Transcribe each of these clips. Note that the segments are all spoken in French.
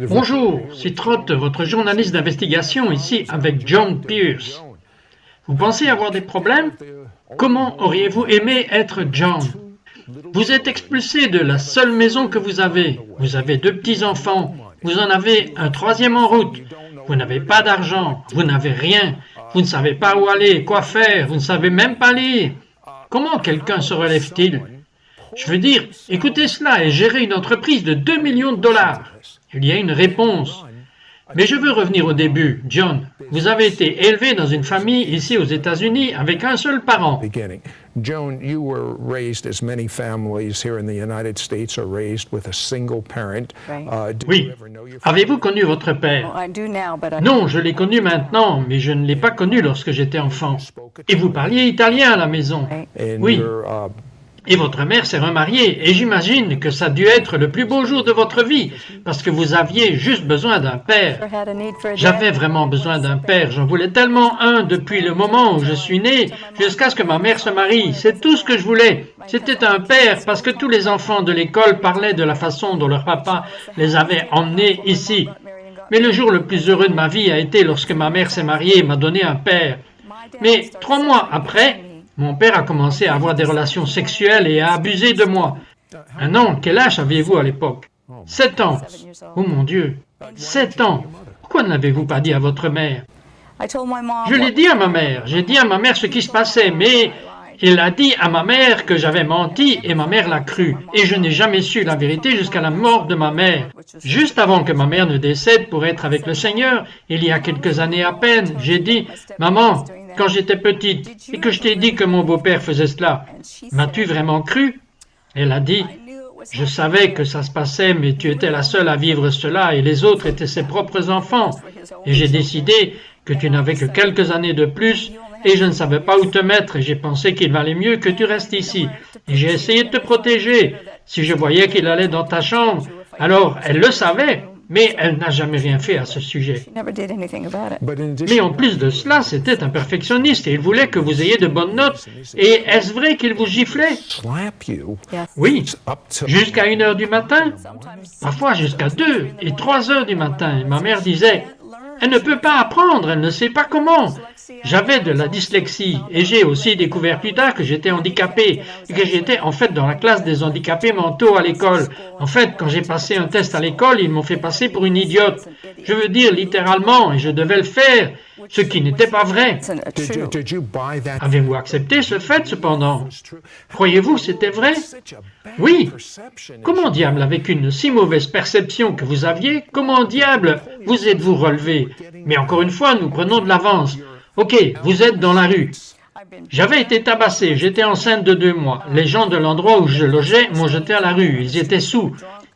Bonjour, c'est Roth, votre journaliste d'investigation ici avec John Pierce. Vous pensez avoir des problèmes? Comment auriez-vous aimé être John? Vous êtes expulsé de la seule maison que vous avez. Vous avez 2 petits-enfants. Vous en avez un 3e en route. Vous n'avez pas d'argent. Vous n'avez rien. Vous ne savez pas où aller, quoi faire. Vous ne savez même pas lire. Comment quelqu'un se relève-t-il? Je veux dire, écoutez cela et gérer une entreprise de 2 millions de dollars. Il y a une réponse. Mais je veux revenir au début. John, vous avez été élevé dans une famille ici aux États-Unis avec un seul parent. Joan, you were raised as many families here in the United States are raised with a single parent. Oui. Avez-vous connu votre père? Non, je l'ai connu maintenant, mais je ne l'ai pas connu lorsque j'étais enfant. Et vous parliez italien à la maison? Oui. Et votre mère s'est remariée, et j'imagine que ça a dû être le plus beau jour de votre vie, parce que vous aviez juste besoin d'un père. J'avais vraiment besoin d'un père, j'en voulais tellement un depuis le moment où je suis né, jusqu'à ce que ma mère se marie. C'est tout ce que je voulais. C'était un père, parce que tous les enfants de l'école parlaient de la façon dont leur papa les avait emmenés ici. Mais le jour le plus heureux de ma vie a été lorsque ma mère s'est mariée et m'a donné un père. Mais 3 mois après, mon père a commencé à avoir des relations sexuelles et à abuser de moi. Maintenant, quel âge aviez-vous à l'époque? 7 ans. Oh mon Dieu, 7 ans. Pourquoi ne l'avez-vous pas dit à votre mère? Je l'ai dit à ma mère. J'ai dit à ma mère ce qui se passait, mais il a dit à ma mère que j'avais menti et ma mère l'a cru. Et je n'ai jamais su la vérité jusqu'à la mort de ma mère. Juste avant que ma mère ne décède pour être avec le Seigneur, il y a quelques années à peine, j'ai dit « Maman, quand j'étais petite et que je t'ai dit que mon beau-père faisait cela, m'as-tu vraiment cru ?» Elle a dit « Je savais que ça se passait, mais tu étais la seule à vivre cela et les autres étaient ses propres enfants. Et j'ai décidé que tu n'avais que quelques années de plus et je ne savais pas où te mettre et j'ai pensé qu'il valait mieux que tu restes ici. Et j'ai essayé de te protéger. Si je voyais qu'il allait dans ta chambre, alors elle le savait. Mais elle n'a jamais rien fait à ce sujet. Mais en plus de cela, c'était un perfectionniste et il voulait que vous ayez de bonnes notes. Et est-ce vrai qu'il vous giflait? Oui, jusqu'à 1 heure du matin, parfois jusqu'à 2 et 3 heures du matin. Et ma mère disait, elle ne peut pas apprendre, elle ne sait pas comment. J'avais de la dyslexie et j'ai aussi découvert plus tard que j'étais handicapé et que j'étais en fait dans la classe des handicapés mentaux à l'école. En fait, quand j'ai passé un test à l'école, ils m'ont fait passer pour une idiote. Je veux dire littéralement, et je devais le faire, ce qui n'était pas vrai. Avez-vous accepté ce fait cependant? Croyez-vous que c'était vrai? Oui. Comment diable, avec une si mauvaise perception que vous aviez, comment diable vous êtes-vous relevé? Mais encore une fois, nous prenons de l'avance. Ok, vous êtes dans la rue. J'avais été tabassé, j'étais enceinte de 2 mois. Les gens de l'endroit où je logeais m'ont jeté à la rue, ils étaient saols.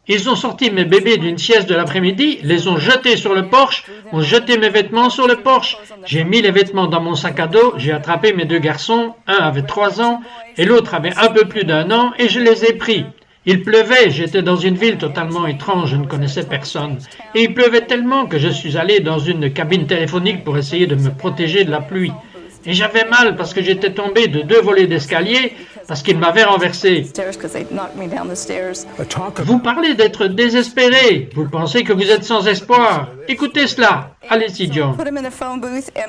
Ils ont sorti mes bébés d'une sieste de l'après-midi, les ont jetés sur le porche, ont jeté mes vêtements sur le porche. J'ai mis les vêtements dans mon sac à dos, j'ai attrapé mes 2 garçons, un avait 3 ans et l'autre avait un peu plus d'1 an et je les ai pris. Il pleuvait, j'étais dans une ville totalement étrange, je ne connaissais personne. Et il pleuvait tellement que je suis allé dans une cabine téléphonique pour essayer de me protéger de la pluie. Et j'avais mal parce que j'étais tombé de 2 volets d'escalier parce qu'ils m'avaient renversé. Vous parlez d'être désespéré. Vous pensez que vous êtes sans espoir. Écoutez cela. Allez-y, John.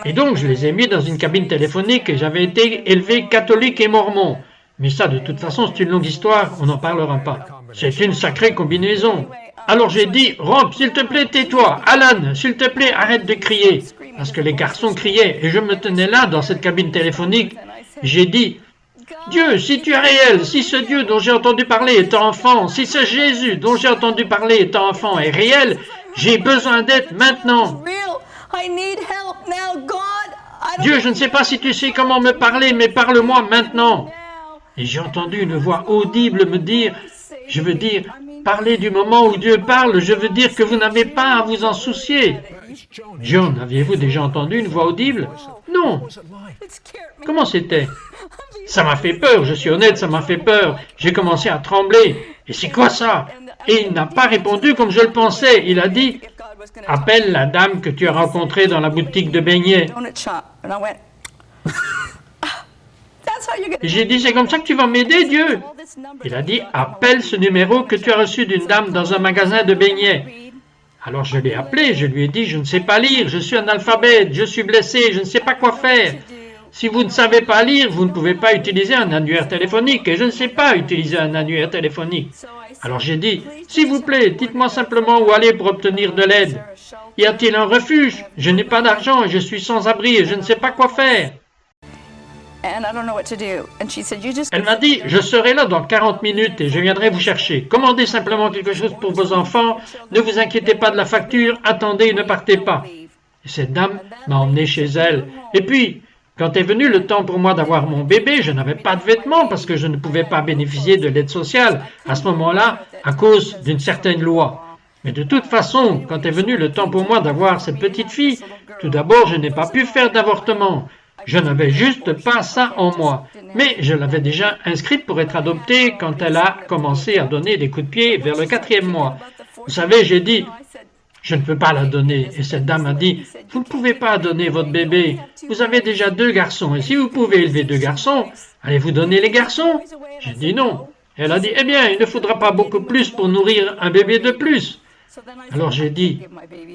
Et donc, je les ai mis dans une cabine téléphonique et j'avais été élevé catholique et mormon. Mais ça, de toute façon, c'est une longue histoire, on n'en parlera pas. C'est une sacrée combinaison. Alors j'ai dit, Rob, s'il te plaît, tais-toi. Alan, s'il te plaît, arrête de crier. Parce que les garçons criaient, et je me tenais là, dans cette cabine téléphonique. J'ai dit, Dieu, si tu es réel, si ce Dieu dont j'ai entendu parler étant enfant, si ce Jésus dont j'ai entendu parler étant enfant est réel, j'ai besoin d'aide maintenant. Dieu, je ne sais pas si tu sais comment me parler, mais parle-moi maintenant. Et j'ai entendu une voix audible me dire, je veux dire, parler du moment où Dieu parle, je veux dire que vous n'avez pas à vous en soucier. John, aviez-vous déjà entendu une voix audible? Non. Comment c'était? Ça m'a fait peur, je suis honnête, ça m'a fait peur. J'ai commencé à trembler. Et c'est quoi ça? Et il n'a pas répondu comme je le pensais. Il a dit, appelle la dame que tu as rencontrée dans la boutique de beignets. Et j'ai dit, c'est comme ça que tu vas m'aider, Dieu? Il a dit, appelle ce numéro que tu as reçu d'une dame dans un magasin de beignets. Alors je l'ai appelé, je lui ai dit, je ne sais pas lire, je suis analphabète, je suis blessé, je ne sais pas quoi faire. Si vous ne savez pas lire, vous ne pouvez pas utiliser un annuaire téléphonique, et je ne sais pas utiliser un annuaire téléphonique. Alors j'ai dit, s'il vous plaît, dites-moi simplement où aller pour obtenir de l'aide. Y a-t-il un refuge? Je n'ai pas d'argent et je suis sans abri et je ne sais pas quoi faire. Elle m'a dit, je serai là dans 40 minutes et je viendrai vous chercher. Commandez simplement quelque chose pour vos enfants, ne vous inquiétez pas de la facture, attendez et ne partez pas. Et cette dame m'a emmené chez elle. Et puis, quand est venu le temps pour moi d'avoir mon bébé, je n'avais pas de vêtements parce que je ne pouvais pas bénéficier de l'aide sociale à ce moment-là à cause d'une certaine loi. Mais de toute façon, quand est venu le temps pour moi d'avoir cette petite fille, tout d'abord, je n'ai pas pu faire d'avortement. Je n'avais juste pas ça en moi. Mais je l'avais déjà inscrite pour être adoptée quand elle a commencé à donner des coups de pied vers le 4e mois. Vous savez, j'ai dit, je ne peux pas la donner. Et cette dame a dit, vous ne pouvez pas donner votre bébé. Vous avez déjà 2 garçons. Et si vous pouvez élever 2 garçons, allez-vous donner les garçons? J'ai dit non. Elle a dit, eh bien, il ne faudra pas beaucoup plus pour nourrir un bébé de plus. Alors j'ai dit,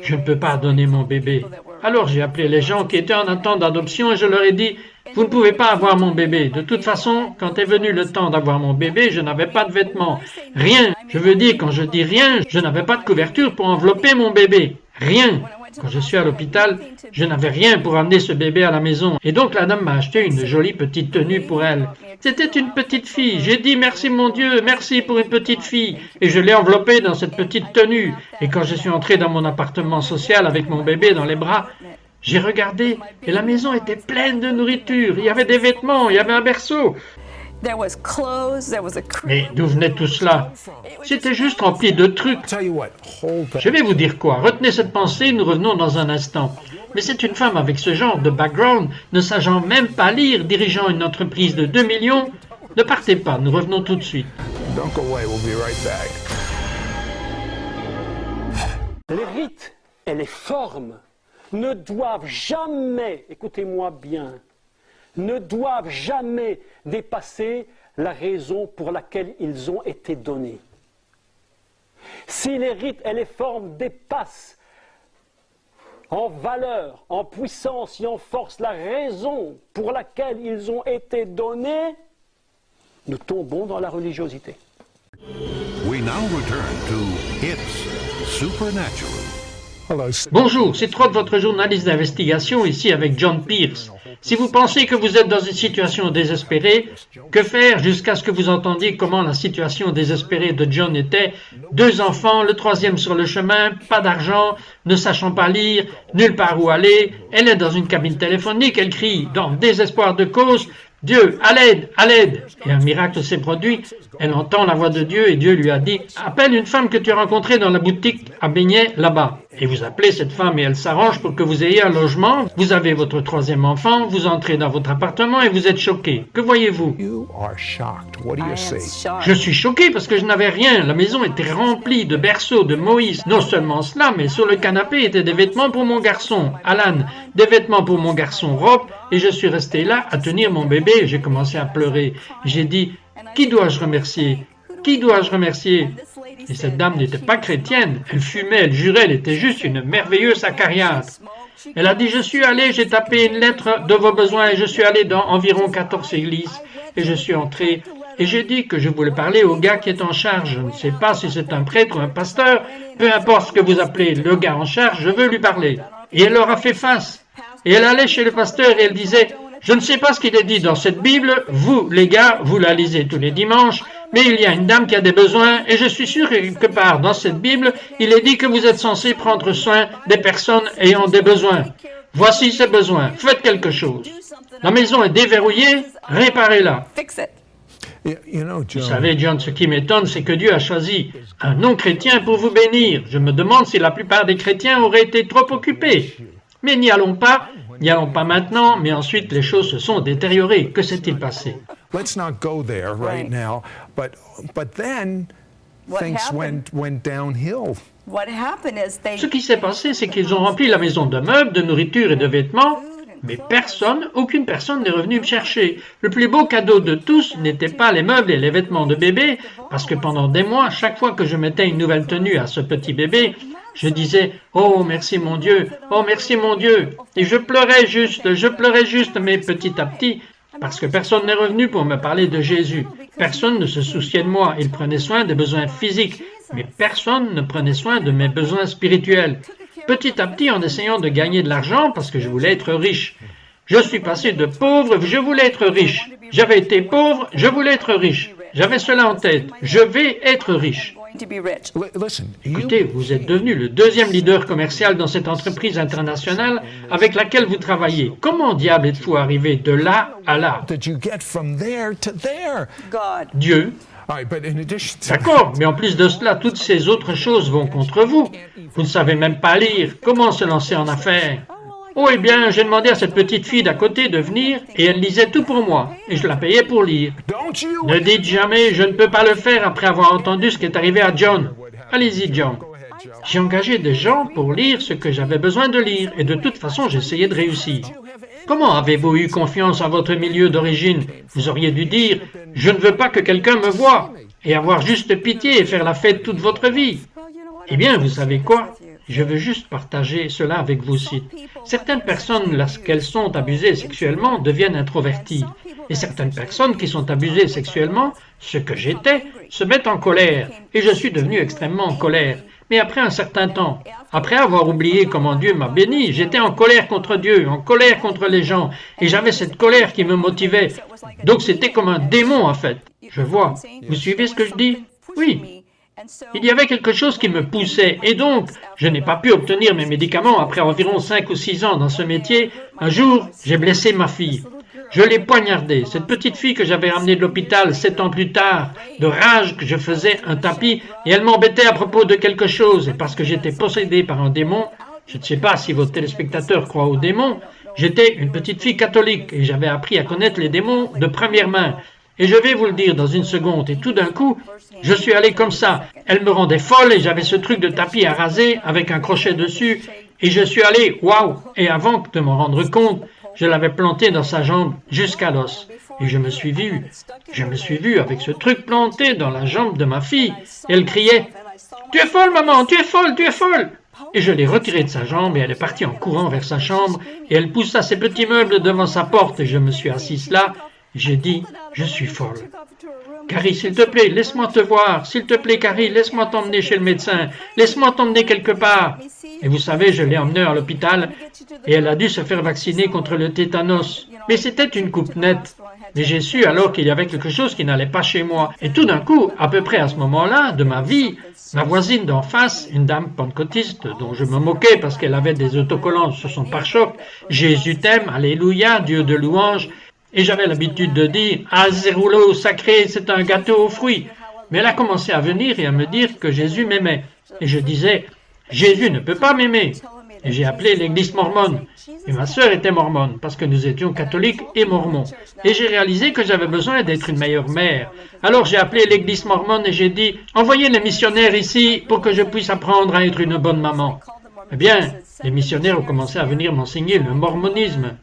je ne peux pas donner mon bébé. Alors j'ai appelé les gens qui étaient en attente d'adoption et je leur ai dit, vous ne pouvez pas avoir mon bébé. De toute façon, quand est venu le temps d'avoir mon bébé, je n'avais pas de vêtements. Rien. Je veux dire, quand je dis rien, je n'avais pas de couverture pour envelopper mon bébé. Rien. Quand je suis à l'hôpital, je n'avais rien pour amener ce bébé à la maison. Et donc la dame m'a acheté une jolie petite tenue pour elle. C'était une petite fille. J'ai dit merci mon Dieu, merci pour une petite fille. Et je l'ai enveloppée dans cette petite tenue. Et quand je suis entré dans mon appartement social avec mon bébé dans les bras, j'ai regardé et la maison était pleine de nourriture. Il y avait des vêtements, il y avait un berceau. Mais d'où venait tout cela? C'était juste rempli de trucs. Je vais vous dire quoi. Retenez cette pensée, nous revenons dans un instant. Mais c'est une femme avec ce genre de background, ne sachant même pas lire, dirigeant une entreprise de 2 millions. Ne partez pas, nous revenons tout de suite. Les rites et les formes ne doivent jamais, écoutez-moi bien, ne doivent jamais dépasser la raison pour laquelle ils ont été donnés. Si les rites et les formes dépassent en valeur, en puissance et en force la raison pour laquelle ils ont été donnés, nous tombons dans la religiosité. We now return to It's Supernatural. Bonjour, c'est Trott, votre journaliste d'investigation, ici avec John Pierce. Si vous pensez que vous êtes dans une situation désespérée, que faire jusqu'à ce que vous entendiez comment la situation désespérée de John était? 2 enfants, le 3e sur le chemin, pas d'argent, ne sachant pas lire, nulle part où aller. Elle est dans une cabine téléphonique, elle crie dans désespoir de cause, Dieu, à l'aide, à l'aide. Et un miracle s'est produit. Elle entend la voix de Dieu et Dieu lui a dit, appelle une femme que tu as rencontrée dans la boutique à beignets là-bas. Et vous appelez cette femme et elle s'arrange pour que vous ayez un logement. Vous avez votre 3e enfant, vous entrez dans votre appartement et vous êtes choqué. Que voyez-vous? Je suis choqué parce que je n'avais rien. La maison était remplie de berceaux de Moïse. Non seulement cela, mais sur le canapé étaient des vêtements pour mon garçon, Alan, des vêtements pour mon garçon, Rob, et je suis resté là à tenir mon bébé. J'ai commencé à pleurer. J'ai dit, qui dois-je remercier? Qui dois-je remercier? Et cette dame n'était pas chrétienne. Elle fumait, elle jurait, elle était juste une merveilleuse acariâtre. Elle a dit, je suis allé, j'ai tapé une lettre de vos besoins et je suis allé dans environ 14 églises. Et je suis entré et j'ai dit que je voulais parler au gars qui est en charge. Je ne sais pas si c'est un prêtre ou un pasteur. Peu importe ce que vous appelez le gars en charge, je veux lui parler. Et elle leur a fait face. Et elle allait chez le pasteur et elle disait, je ne sais pas ce qu'il est dit dans cette Bible, vous, les gars, vous la lisez tous les dimanches, mais il y a une dame qui a des besoins, et je suis sûr que quelque part dans cette Bible, il est dit que vous êtes censés prendre soin des personnes ayant des besoins. Voici ces besoins, faites quelque chose. La maison est déverrouillée, réparez-la. Vous savez, John, ce qui m'étonne, c'est que Dieu a choisi un non-chrétien pour vous bénir. Je me demande si la plupart des chrétiens auraient été trop occupés. Mais n'y allons pas maintenant, mais ensuite les choses se sont détériorées. Que s'est-il passé? Let's not go there right now, but then things went downhill. Ce qui s'est passé, c'est qu'ils ont rempli la maison de meubles, de nourriture et de vêtements, Mais aucune personne n'est revenue me chercher. Le plus beau cadeau de tous n'était pas les meubles et les vêtements de bébé, parce que pendant des mois, chaque fois que je mettais une nouvelle tenue à ce petit bébé, je disais « Oh, merci mon Dieu, oh, merci mon Dieu !» Et je pleurais juste, mais petit à petit, parce que personne n'est revenu pour me parler de Jésus. Personne ne se souciait de moi. Il prenait soin des besoins physiques, mais personne ne prenait soin de mes besoins spirituels. Petit à petit, en essayant de gagner de l'argent, parce que je voulais être riche. Je suis passé de pauvre, je voulais être riche. J'avais été pauvre, je voulais être riche. J'avais cela en tête. Je vais être riche. Écoutez, vous êtes devenu le deuxième leader commercial dans cette entreprise internationale avec laquelle vous travaillez. Comment diable êtes-vous arrivé de là à là? Dieu. D'accord, mais en plus de cela, toutes ces autres choses vont contre vous. Vous ne savez même pas lire. Comment se lancer en affaires? Oh, eh bien, j'ai demandé à cette petite fille d'à côté de venir et elle lisait tout pour moi. Et je la payais pour lire. Ne dites jamais, je ne peux pas le faire après avoir entendu ce qui est arrivé à John. Allez-y, John. J'ai engagé des gens pour lire ce que j'avais besoin de lire et de toute façon, j'essayais de réussir. Comment avez-vous eu confiance en votre milieu d'origine? Vous auriez dû dire, je ne veux pas que quelqu'un me voie et avoir juste pitié et faire la fête toute votre vie. Eh bien, vous savez quoi? Je veux juste partager cela avec vous aussi. Certaines personnes, lorsqu'elles sont abusées sexuellement, deviennent introverties. Et certaines personnes qui sont abusées sexuellement, ce que j'étais, se mettent en colère. Et je suis devenu extrêmement en colère. Mais après un certain temps, après avoir oublié comment Dieu m'a béni, j'étais en colère contre Dieu, en colère contre les gens. Et j'avais cette colère qui me motivait. Donc c'était comme un démon en fait. Je vois. Vous suivez ce que je dis? Oui. Il y avait quelque chose qui me poussait, et donc, je n'ai pas pu obtenir mes médicaments après environ 5 ou 6 ans dans ce métier. Un jour, j'ai blessé ma fille. Je l'ai poignardée, cette petite fille que j'avais ramenée de l'hôpital 7 ans plus tard, de rage que je faisais un tapis, et elle m'embêtait à propos de quelque chose, et parce que j'étais possédé par un démon, je ne sais pas si vos téléspectateurs croient aux démons, j'étais une petite fille catholique, et j'avais appris à connaître les démons de première main. Et je vais vous le dire dans une seconde, et tout d'un coup, je suis allé comme ça. Elle me rendait folle et j'avais ce truc de tapis à raser avec un crochet dessus. Et je suis allé, waouh! Et avant de m'en rendre compte, je l'avais planté dans sa jambe jusqu'à l'os. Et je me suis vu avec ce truc planté dans la jambe de ma fille. Et elle criait, « Tu es folle, maman, tu es folle, tu es folle !» Et je l'ai retirée de sa jambe et elle est partie en courant vers sa chambre. Et elle poussa ses petits meubles devant sa porte et je me suis assise là. J'ai dit, je suis folle. Carrie, s'il te plaît, laisse-moi te voir. S'il te plaît, Carrie, laisse-moi t'emmener chez le médecin. Laisse-moi t'emmener quelque part. Et vous savez, je l'ai emmenée à l'hôpital et elle a dû se faire vacciner contre le tétanos. Mais c'était une coupe nette. Mais j'ai su alors qu'il y avait quelque chose qui n'allait pas chez moi. Et tout d'un coup, à peu près à ce moment-là de ma vie, ma voisine d'en face, une dame pentecôtiste dont je me moquais parce qu'elle avait des autocollants sur son pare-choc, « Jésus t'aime, Alléluia, Dieu de louange », et j'avais l'habitude de dire « Ah, ces rouleaux sacrés, c'est un gâteau aux fruits ». Mais elle a commencé à venir et à me dire que Jésus m'aimait. Et je disais « Jésus ne peut pas m'aimer ». Et j'ai appelé l'église mormone. Et ma sœur était mormone, parce que nous étions catholiques et mormons. Et j'ai réalisé que j'avais besoin d'être une meilleure mère. Alors j'ai appelé l'église mormone et j'ai dit « Envoyez les missionnaires ici pour que je puisse apprendre à être une bonne maman ». Eh bien, les missionnaires ont commencé à venir m'enseigner le mormonisme.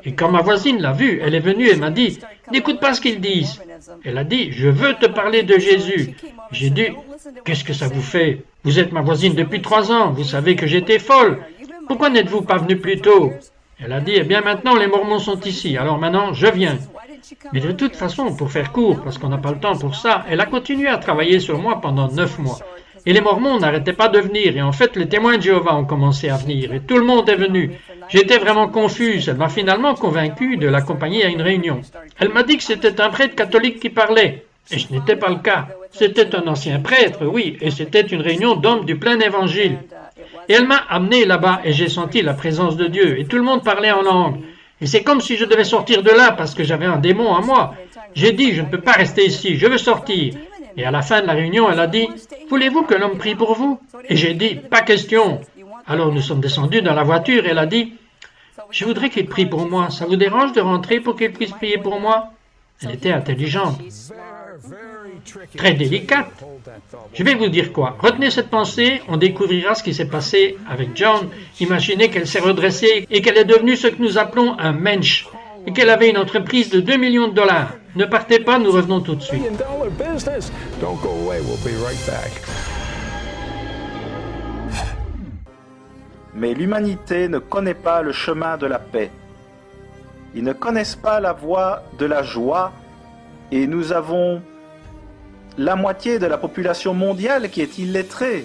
Et quand ma voisine l'a vu, elle est venue et m'a dit « N'écoute pas ce qu'ils disent ». Elle a dit « Je veux te parler de Jésus ». J'ai dit « Qu'est-ce que ça vous fait? Vous êtes ma voisine depuis 3 ans, vous savez que j'étais folle. Pourquoi n'êtes-vous pas venu plus tôt ?» Elle a dit « Eh bien maintenant les Mormons sont ici, alors maintenant je viens ». Mais de toute façon, pour faire court, parce qu'on n'a pas le temps pour ça, elle a continué à travailler sur moi pendant 9 mois. Et les Mormons n'arrêtaient pas de venir, et en fait les témoins de Jéhovah ont commencé à venir, et tout le monde est venu. J'étais vraiment confuse, elle m'a finalement convaincu de l'accompagner à une réunion. Elle m'a dit que c'était un prêtre catholique qui parlait, et ce n'était pas le cas. C'était un ancien prêtre, oui, et c'était une réunion d'hommes du plein évangile. Et elle m'a amené là-bas, et j'ai senti la présence de Dieu, et tout le monde parlait en langue. Et c'est comme si je devais sortir de là, parce que j'avais un démon en moi. J'ai dit, je ne peux pas rester ici, je veux sortir. Et à la fin de la réunion, elle a dit « Voulez-vous que l'homme prie pour vous ?» Et j'ai dit « Pas question !» Alors nous sommes descendus dans la voiture et elle a dit « Je voudrais qu'il prie pour moi. Ça vous dérange de rentrer pour qu'il puisse prier pour moi ?» Elle était intelligente. très délicate. Je vais vous dire quoi. Retenez cette pensée, on découvrira ce qui s'est passé avec John. Imaginez qu'elle s'est redressée et qu'elle est devenue ce que nous appelons un mensch et qu'elle avait une entreprise de 2 millions de dollars. Ne partez pas, nous revenons tout de suite. Mais l'humanité ne connaît pas le chemin de la paix. Ils ne connaissent pas la voie de la joie et nous avons la moitié de la population mondiale qui est illettrée.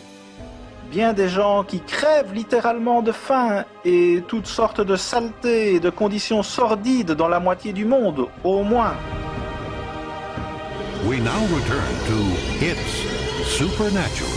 Bien des gens qui crèvent littéralement de faim et toutes sortes de saletés et de conditions sordides dans la moitié du monde, au moins. We now return to It's Supernatural.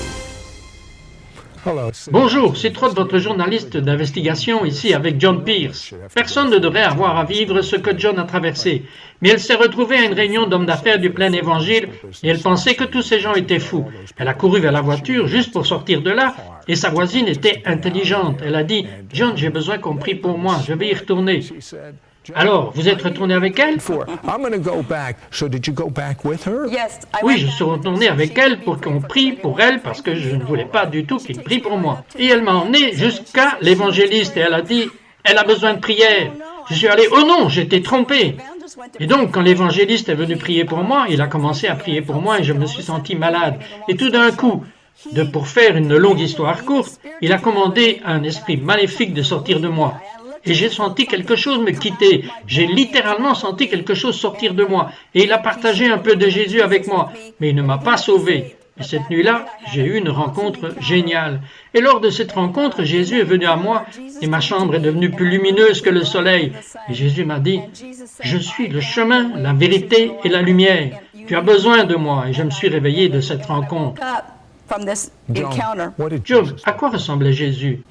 Bonjour, c'est Trott, votre journaliste d'investigation, ici avec John Pierce. Personne ne devrait avoir à vivre ce que John a traversé, mais elle s'est retrouvée à une réunion d'hommes d'affaires du plein évangile et elle pensait que tous ces gens étaient fous. Elle a couru vers la voiture juste pour sortir de là et sa voisine était intelligente. Elle a dit « John, j'ai besoin qu'on prie pour moi, je vais y retourner. » Alors, vous êtes retourné avec elle? Oui, je suis retourné avec elle pour qu'on prie pour elle parce que je ne voulais pas du tout qu'il prie pour moi. Et elle m'a emmené jusqu'à l'évangéliste et elle a dit, elle a besoin de prière. Je suis allé, oh non, j'étais trompé. Et donc, quand l'évangéliste est venu prier pour moi, il a commencé à prier pour moi et je me suis senti malade. Et tout d'un coup, pour faire une longue histoire courte, il a commandé à un esprit maléfique de sortir de moi. Et j'ai senti quelque chose me quitter. J'ai littéralement senti quelque chose sortir de moi. Et il a partagé un peu de Jésus avec moi. Mais il ne m'a pas sauvé. Et cette nuit-là, j'ai eu une rencontre géniale. Et lors de cette rencontre, Jésus est venu à moi et ma chambre est devenue plus lumineuse que le soleil. Et Jésus m'a dit, « Je suis le chemin, la vérité et la lumière. Tu as besoin de moi. » Et je me suis réveillé de cette rencontre. John, à quoi ressemblait Jésus?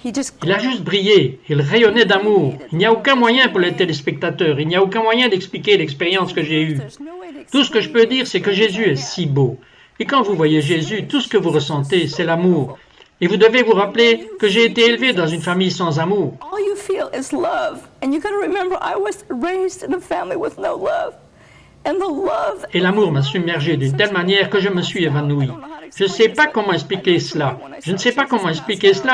Il a juste brillé, il rayonnait d'amour. Il n'y a aucun moyen pour les téléspectateurs, il n'y a aucun moyen d'expliquer l'expérience que j'ai eue. Tout ce que je peux dire, c'est que Jésus est si beau. Et quand vous voyez Jésus, tout ce que vous ressentez, c'est l'amour. Et vous devez vous rappeler que j'ai été élevé dans une famille sans amour. Et l'amour m'a submergé d'une telle manière que je me suis évanoui. Je ne sais pas comment expliquer cela.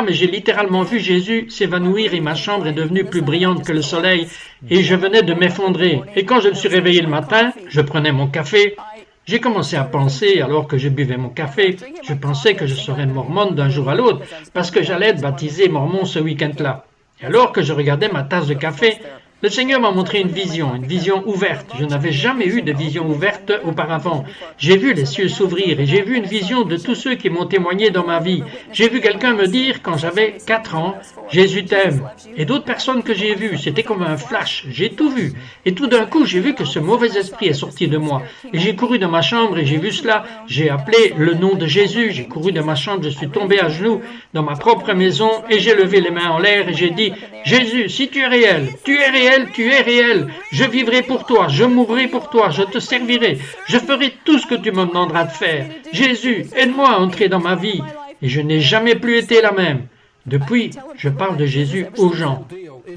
Mais j'ai littéralement vu Jésus s'évanouir et ma chambre est devenue plus brillante que le soleil et je venais de m'effondrer. Et quand je me suis réveillé le matin, je prenais mon café. J'ai commencé à penser, alors que je buvais mon café, je pensais que je serais mormone d'un jour à l'autre parce que j'allais être baptisé mormon ce week-end-là. Et alors que je regardais ma tasse de café, le Seigneur m'a montré une vision ouverte. Je n'avais jamais eu de vision ouverte auparavant. J'ai vu les cieux s'ouvrir et j'ai vu une vision de tous ceux qui m'ont témoigné dans ma vie. J'ai vu quelqu'un me dire, quand j'avais 4 ans, « Jésus t'aime ». Et d'autres personnes que j'ai vues, c'était comme un flash. J'ai tout vu. Et tout d'un coup, j'ai vu que ce mauvais esprit est sorti de moi. Et j'ai couru dans ma chambre et j'ai vu cela. J'ai appelé le nom de Jésus. J'ai couru dans ma chambre, je suis tombé à genoux dans ma propre maison et j'ai levé les mains en l'air et j'ai dit, « Jésus, si tu es réel, tu es réel. Tu es réel, je vivrai pour toi, je mourrai pour toi, je te servirai, je ferai tout ce que tu me demanderas de faire. Jésus, aide-moi à entrer dans ma vie. » Et je n'ai jamais plus été la même. Depuis, je parle de Jésus aux gens.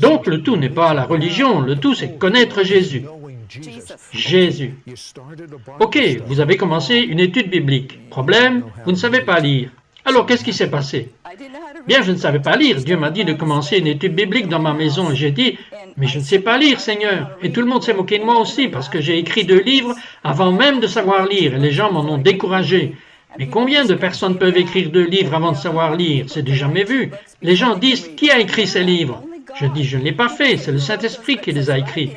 Donc le tout n'est pas la religion, le tout c'est connaître Jésus. Jésus. Ok, vous avez commencé une étude biblique. Problème, vous ne savez pas lire. Alors qu'est-ce qui s'est passé? Bien, je ne savais pas lire. Dieu m'a dit de commencer une étude biblique dans ma maison. Et j'ai dit, mais je ne sais pas lire, Seigneur. Et tout le monde s'est moqué de moi aussi, parce que j'ai écrit 2 livres avant même de savoir lire. Et les gens m'en ont découragé. Mais combien de personnes peuvent écrire 2 livres avant de savoir lire? C'est du jamais vu. Les gens disent, qui a écrit ces livres? Je dis, je ne l'ai pas fait, c'est le Saint-Esprit qui les a écrits.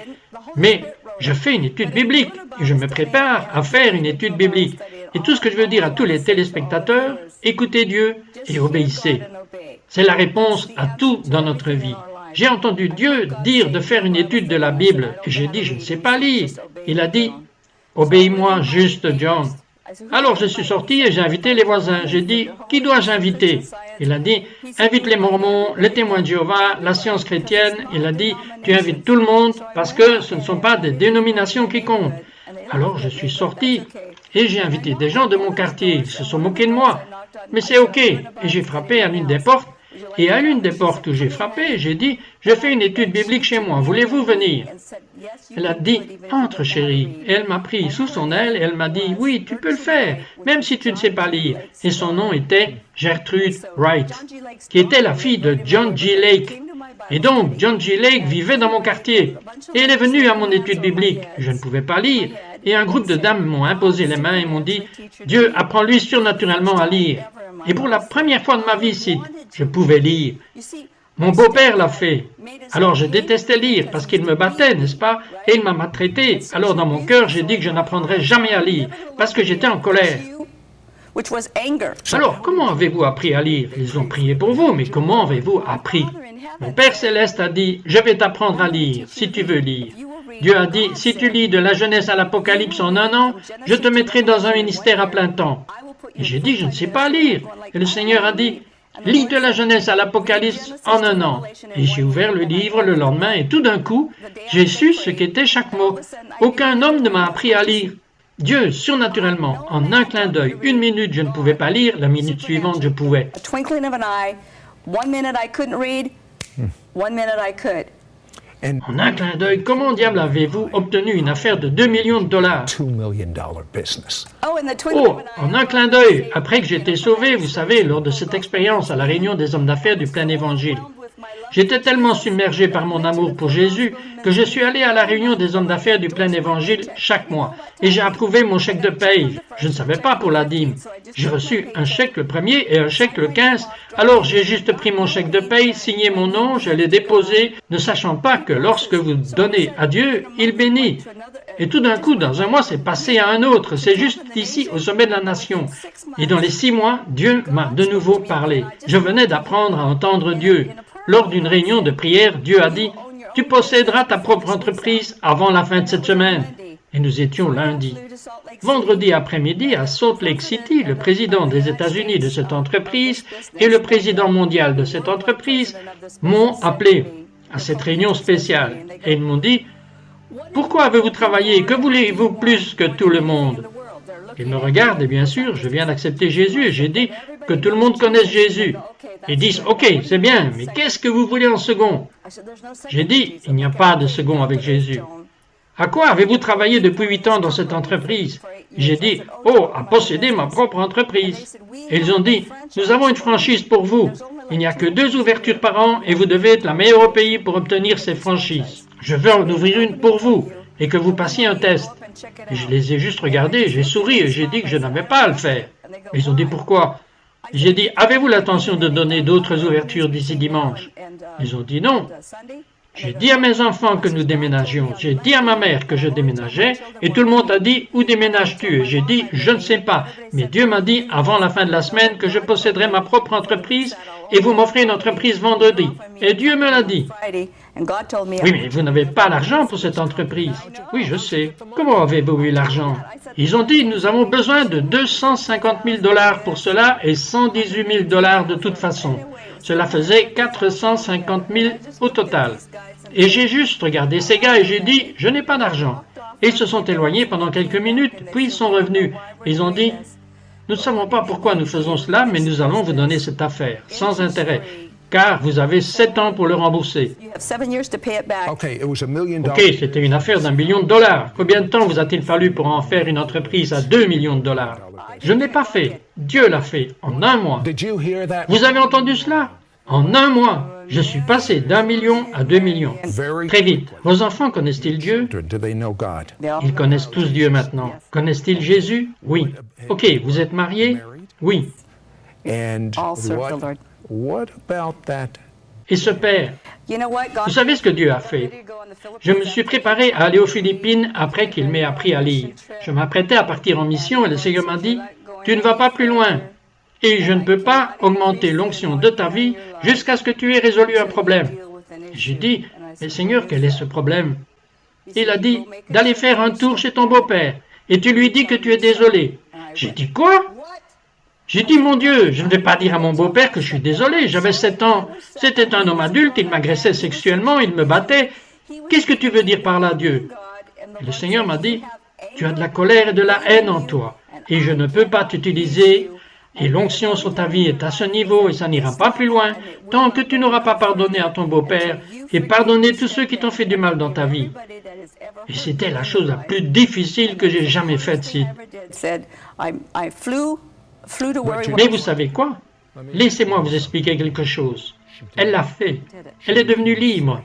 Mais je fais une étude biblique. Et je me prépare à faire une étude biblique. Et tout ce que je veux dire à tous les téléspectateurs, écoutez Dieu et obéissez. C'est la réponse à tout dans notre vie. J'ai entendu Dieu dire de faire une étude de la Bible et j'ai dit, je ne sais pas lire. Il a dit, obéis-moi juste, John. Alors je suis sorti et j'ai invité les voisins. J'ai dit, qui dois-je inviter? Il a dit, invite les Mormons, les témoins de Jéhovah, la science chrétienne. Il a dit, tu invites tout le monde parce que ce ne sont pas des dénominations qui comptent. Alors je suis sorti et j'ai invité des gens de mon quartier. Ils se sont moqués de moi. Mais c'est ok. Et j'ai frappé à l'une des portes Et à l'une des portes où j'ai frappé, j'ai dit, je fais une étude biblique chez moi, voulez-vous venir? Elle a dit, entre chérie. Et elle m'a pris sous son aile et elle m'a dit, oui, tu peux le faire, même si tu ne sais pas lire. Et son nom était Gertrude Wright, qui était la fille de John G. Lake. Et donc, John G. Lake vivait dans mon quartier. Et elle est venue à mon étude biblique. Je ne pouvais pas lire. Et un groupe de dames m'ont imposé les mains et m'ont dit, Dieu, apprends-lui surnaturellement à lire. Et pour la première fois de ma vie ici, je pouvais lire. Mon beau-père l'a fait. Alors je détestais lire parce qu'il me battait, n'est-ce pas? Et il m'a maltraité. Alors dans mon cœur, j'ai dit que je n'apprendrais jamais à lire parce que j'étais en colère. Alors, comment avez-vous appris à lire? Ils ont prié pour vous, mais comment avez-vous appris? Mon Père Céleste a dit, je vais t'apprendre à lire, si tu veux lire. Dieu a dit, si tu lis de la Genèse à l'Apocalypse en 1 an, je te mettrai dans un ministère à plein temps. Et j'ai dit, je ne sais pas lire. Et le Seigneur a dit, lis de la Genèse à l'Apocalypse en 1 an. Et j'ai ouvert le livre le lendemain et tout d'un coup, j'ai su ce qu'était chaque mot. Aucun homme ne m'a appris à lire. Dieu, surnaturellement, en un clin d'œil, 1 minute je ne pouvais pas lire, la minute suivante je pouvais. En un clin d'œil, comment diable avez-vous obtenu une affaire de 2 millions de dollars? Oh, en un clin d'œil, après que j'étais sauvé, vous savez, lors de cette expérience à la réunion des hommes d'affaires du plein évangile. J'étais tellement submergé par mon amour pour Jésus que je suis allé à la réunion des hommes d'affaires du plein évangile chaque mois et j'ai approuvé mon chèque de paye. Je ne savais pas pour la dîme. J'ai reçu un chèque le 1er et un chèque le 15. Alors j'ai juste pris mon chèque de paye, signé mon nom, je l'ai déposé, ne sachant pas que lorsque vous donnez à Dieu, il bénit. Et tout d'un coup, dans un mois, c'est passé à un autre. C'est juste ici, au sommet de la nation. Et dans les 6 mois, Dieu m'a de nouveau parlé. Je venais d'apprendre à entendre Dieu. Lors d'une réunion de prière, Dieu a dit « Tu posséderas ta propre entreprise avant la fin de cette semaine. » Et nous étions lundi. Vendredi après-midi, à Salt Lake City, le président des États-Unis de cette entreprise et le président mondial de cette entreprise m'ont appelé à cette réunion spéciale. Et ils m'ont dit « Pourquoi avez-vous travaillé? Que voulez-vous plus que tout le monde ?» Ils me regardent et bien sûr, je viens d'accepter Jésus et j'ai dit que tout le monde connaisse Jésus. Ils disent, ok, c'est bien, mais qu'est-ce que vous voulez en second? J'ai dit, il n'y a pas de second avec Jésus. À quoi avez-vous travaillé depuis 8 ans dans cette entreprise? J'ai dit, oh, à posséder ma propre entreprise. Et ils ont dit, nous avons une franchise pour vous. Il n'y a que 2 ouvertures par an et vous devez être la meilleure au pays pour obtenir ces franchises. Je veux en ouvrir une pour vous et que vous passiez un test. Et je les ai juste regardés, j'ai souri et j'ai dit que je n'avais pas à le faire. Ils ont dit pourquoi? J'ai dit, avez-vous l'intention de donner d'autres ouvertures d'ici dimanche? Ils ont dit non. J'ai dit à mes enfants que nous déménagions. J'ai dit à ma mère que je déménageais et tout le monde a dit, où déménages-tu? Et j'ai dit, je ne sais pas. Mais Dieu m'a dit avant la fin de la semaine que je posséderais ma propre entreprise et vous m'offrez une entreprise vendredi. Et Dieu me l'a dit. Oui, mais vous n'avez pas l'argent pour cette entreprise. Oui, je sais. Comment avez-vous eu l'argent? Ils ont dit, nous avons besoin de 250 000 $ pour cela et 118 000 $ de toute façon. Cela faisait 450 000 au total. Et j'ai juste regardé ces gars et j'ai dit, je n'ai pas d'argent. Et ils se sont éloignés pendant quelques minutes, puis ils sont revenus. Ils ont dit, nous ne savons pas pourquoi nous faisons cela, mais nous allons vous donner cette affaire, sans intérêt. Car vous avez 7 ans pour le rembourser. Ok, c'était une affaire d'1 million de $. Combien de temps vous a-t-il fallu pour en faire une entreprise à 2 millions de $? Je ne l'ai pas fait. Dieu l'a fait en 1 mois. Vous avez entendu cela? En 1 mois, je suis passé d'1 million à 2 millions. Très vite. Vos enfants connaissent-ils Dieu? Ils connaissent tous Dieu maintenant. Connaissent-ils Jésus? Oui. Ok, vous êtes mariés? Oui. Et ce père, vous savez ce que Dieu a fait? Je me suis préparé à aller aux Philippines après qu'il m'ait appris à lire. Je m'apprêtais à partir en mission et le Seigneur m'a dit, tu ne vas pas plus loin et je ne peux pas augmenter l'onction de ta vie jusqu'à ce que tu aies résolu un problème. J'ai dit, mais Seigneur, quel est ce problème? Il a dit, d'aller faire un tour chez ton beau-père et tu lui dis que tu es désolé. J'ai dit, quoi? J'ai dit, mon Dieu, je ne vais pas dire à mon beau-père que je suis désolé, j'avais 7 ans. C'était un homme adulte, il m'agressait sexuellement, il me battait. Qu'est-ce que tu veux dire par là, Dieu? Et le Seigneur m'a dit, tu as de la colère et de la haine en toi, et je ne peux pas t'utiliser, Et l'onction sur ta vie est à ce niveau et ça n'ira pas plus loin tant que tu n'auras pas pardonné à ton beau-père et pardonné tous ceux qui t'ont fait du mal dans ta vie. Et c'était la chose la plus difficile que j'ai jamais faite, Sid. Mais vous savez quoi? Laissez-moi vous expliquer quelque chose. Elle l'a fait. Elle est devenue libre.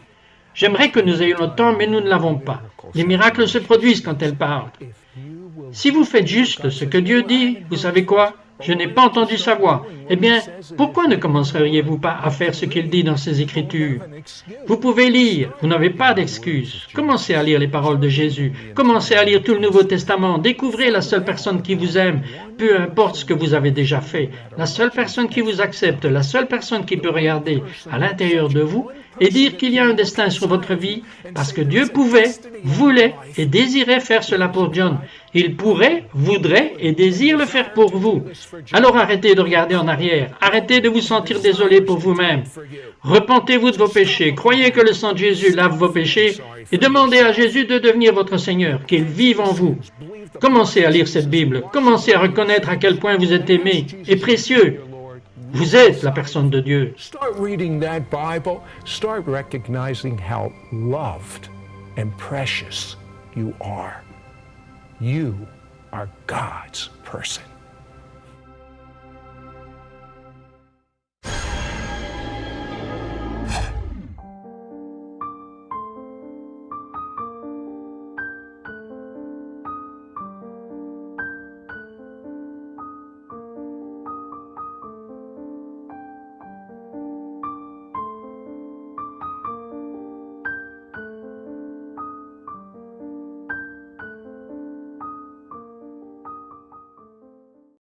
J'aimerais que nous ayons le temps, mais nous ne l'avons pas. Les miracles se produisent quand elle parle. Si vous faites juste ce que Dieu dit, vous savez quoi? Je n'ai pas entendu sa voix. Eh bien, pourquoi ne commenceriez-vous pas à faire ce qu'il dit dans ses Écritures? Vous pouvez lire, vous n'avez pas d'excuses. Commencez à lire les paroles de Jésus. Commencez à lire tout le Nouveau Testament. Découvrez la seule personne qui vous aime, peu importe ce que vous avez déjà fait. La seule personne qui vous accepte, la seule personne qui peut regarder à l'intérieur de vous et dire qu'il y a un destin sur votre vie, parce que Dieu pouvait, voulait et désirait faire cela pour John. Il pourrait, voudrait et désire le faire pour vous. Alors arrêtez de regarder en arrière, arrêtez de vous sentir désolé pour vous-même. Repentez-vous de vos péchés, croyez que le sang de Jésus lave vos péchés et demandez à Jésus de devenir votre Seigneur, qu'il vive en vous. Commencez à lire cette Bible, commencez à reconnaître à quel point vous êtes aimé et précieux. Vous êtes la personne de Dieu. Start reading that Bible. Start recognizing how loved and precious you are. You are God's person.